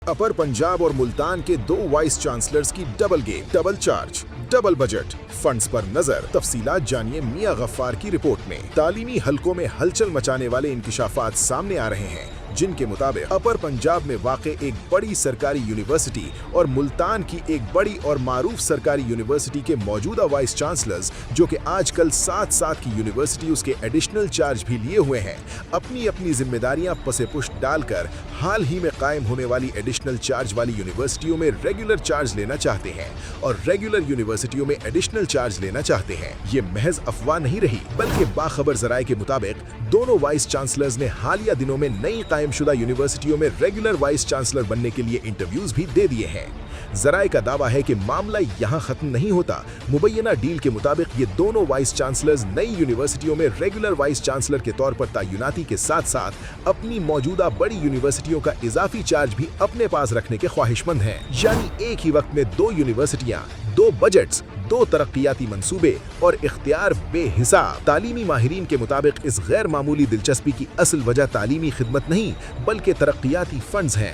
अपर पंजाब और मुल्तान के 2 vice chancellors की double game, double charge, double budget, funds पर नजर। तफसीलात जानिए मियां गफ्फार की रिपोर्ट में। तालीमी हलकों में हलचल मचाने वाले इंकिशाफात सामने आ रहे हैं, जिनके मुताबिक अपर पंजाब में वाक़ एक बड़ी सरकारी यूनिवर्सिटी और मुल्तान की एक बड़ी और मारूफ सरकारी यूनिवर्सिटी के मौजूदा वाइस चांसलर्स, जो कि आजकल साथ की यूनिवर्सिटीज के एडिशनल चार्ज भी लिए हुए हैं, अपनी अपनी जिम्मेदारियां पसे पुष्ट डालकर हाल ही में कायम होने वाली एडिशनल चार्ज वाली यूनिवर्सिटियों में रेगुलर चार्ज लेना चाहते हैं और रेगुलर यूनिवर्सिटियों में एडिशनल चार्ज लेना चाहते हैं। ये महज अफवाह नहीं रही, बल्कि बाखबर जराए के मुताबिक दोनों वाइस चांसलर्स ने हालिया दिनों में नई कायमशुदा यूनिवर्सिटियों में रेगुलर वाइस चांसलर बनने के लिए इंटरव्यूज भी दे दिए हैं। जराए का दावा है कि मामला यहाँ खत्म नहीं होता। मुबैना डील के मुताबिक ये दोनों वाइस चांसलर्स नई यूनिवर्सिटियों में रेगुलर वाइस चांसलर के तौर पर तैनाती के साथ साथ अपनी मौजूदा बड़ी यूनिवर्सिटियों का इजाफी चार्ज भी अपने पास रखने के ख्वाहिशमंद हैं। यानी एक ही वक्त में 2 यूनिवर्सिटियां, 2 बजट्स, 2 तरक्कियाती मंसूबे और इख्तियार बेहिसाब। तालीमी माहिरीन के मुताबिक इस गैर मामूली दिलचस्पी की असल वजह तालीमी खिदमत नहीं, बल्कि तरक्कियाती फंड्स हैं।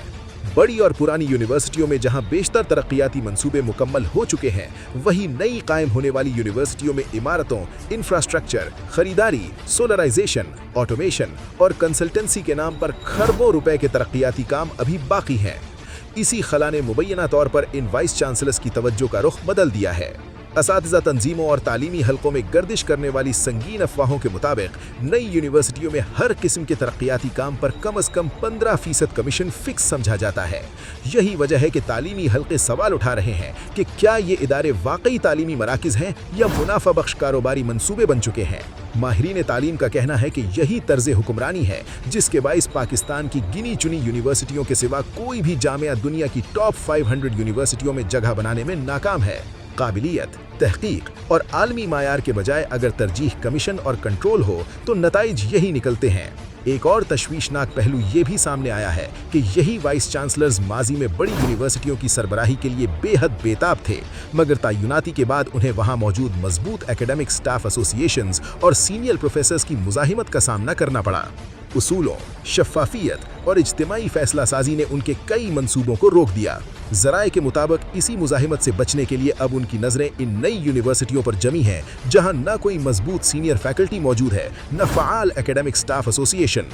बड़ी और पुरानी यूनिवर्सिटियों में जहां बेशतर तरक्कियाती मंसूबे मुकम्मल हो चुके हैं, वहीं नई कायम होने वाली यूनिवर्सिटियों में इमारतों, इंफ्रास्ट्रक्चर, खरीदारी, सोलराइजेशन, ऑटोमेशन और कंसल्टेंसी के नाम पर खरबों रुपए के तरक्कियाती काम अभी बाकी हैं। इसी खला ने मुबैना तौर पर इन वाइस चांसलर्स की तवज्जो का रुख बदल दिया है। असातिज़ा तंजीमों और तालीमी हलकों में गर्दिश करने वाली संगीन अफवाहों के मुताबिक नई यूनिवर्सिटियों में हर किस्म के तरक्कियाती काम पर कम से कम 15% कमीशन फिक्स समझा जाता है। यही वजह है कि तालीमी हलके सवाल उठा रहे हैं कि क्या ये इदारे वाकई तालीमी मराकिज हैं या मुनाफा बख्श कारोबारी मंसूबे बन चुके हैं। माहिरीन तालीम का कहना है कि यही तर्ज हुक्मरानी है जिसके बाइस पाकिस्तान की गिनी चुनी यूनिवर्सिटियों के सिवा कोई भी जामिया दुनिया की टॉप 500 यूनिवर्सिटियों में जगह बनाने में नाकाम है। काबिलियत, तहकीक और आलमी मायार के बजाय अगर तरजीह कमीशन और कंट्रोल हो तो नताइज यही निकलते हैं। एक और तशवीशनाक पहलू ये भी सामने आया है कि यही वाइस चांसलर्स माजी में बड़ी यूनिवर्सिटियों की सरबराही के लिए बेहद बेताब थे, मगर तैनाती के बाद उन्हें वहां मौजूद मजबूत एकेडमिक स्टाफ एसोसिएशंस और सीनियर प्रोफेसर्स की मुज़ाहिमत का सामना करना पड़ा। उसूलों, शफ़ाफियत और इज्तिमाई फैसला साजी ने उनके कई मंसूबों को रोक दिया। ज़राए के मुताबिक इसी मुज़ाहिमत से बचने के लिए अब उनकी नज़रें इन नई यूनिवर्सिटियों पर जमी हैं, जहां न कोई मजबूत सीनियर फैकल्टी मौजूद है, न फ़आल एकेडमिक स्टाफ एसोसिएशन।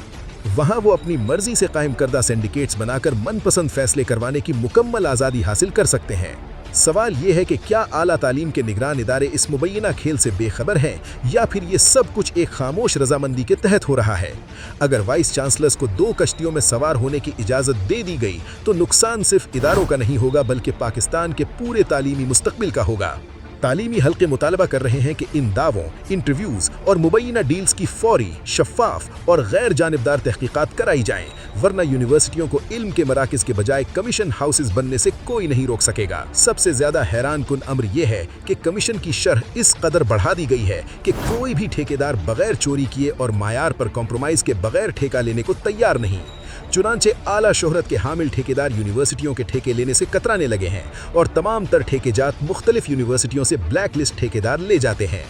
वहां वो अपनी मर्जी से कायम करदा सिंडिकेट्स बनाकर मनपसंद फैसले करवाने की मुकम्मल आज़ादी हासिल कर सकते हैं। सवाल ये है कि क्या आला तालीम के निगरान इदारे इस मुबैना खेल से बेखबर हैं या फिर ये सब कुछ एक खामोश रजामंदी के तहत हो रहा है। अगर वाइस चांसलर्स को 2 कश्तियों में सवार होने की इजाज़त दे दी गई तो नुकसान सिर्फ इदारों का नहीं होगा, बल्कि पाकिस्तान के पूरे तालीमी मुस्तकबिल का होगा। तालीमी हल्के मुतालबा कर रहे हैं कि इन दावों, इंटरव्यूज और मुबैना डील्स की फौरी, शफ़ाफ और गैर जानिबदार तहकीकात कराई जाएं, वरना यूनिवर्सिटियों को इल्म के मराकिज के बजाय कमीशन हाउसेज बनने से कोई नहीं रोक सकेगा। सबसे ज्यादा हैरान कुन अम्र यह है कि कमीशन की शरह इस कदर बढ़ा दी गई है कि कोई भी ठेकेदार बगैर चोरी किए और मायार पर कॉम्प्रोमाइज के बगैर ठेका लेने को तैयार नहीं। चुनांचे आला शोहरत के हामिल ठेकेदार यूनिवर्सिटियों के ठेके लेने से कतराने लगे हैं और तमाम तर ठेकेजात मुख्तलिफ यूनिवर्सिटियों से ब्लैक लिस्ट ठेकेदार ले जाते हैं।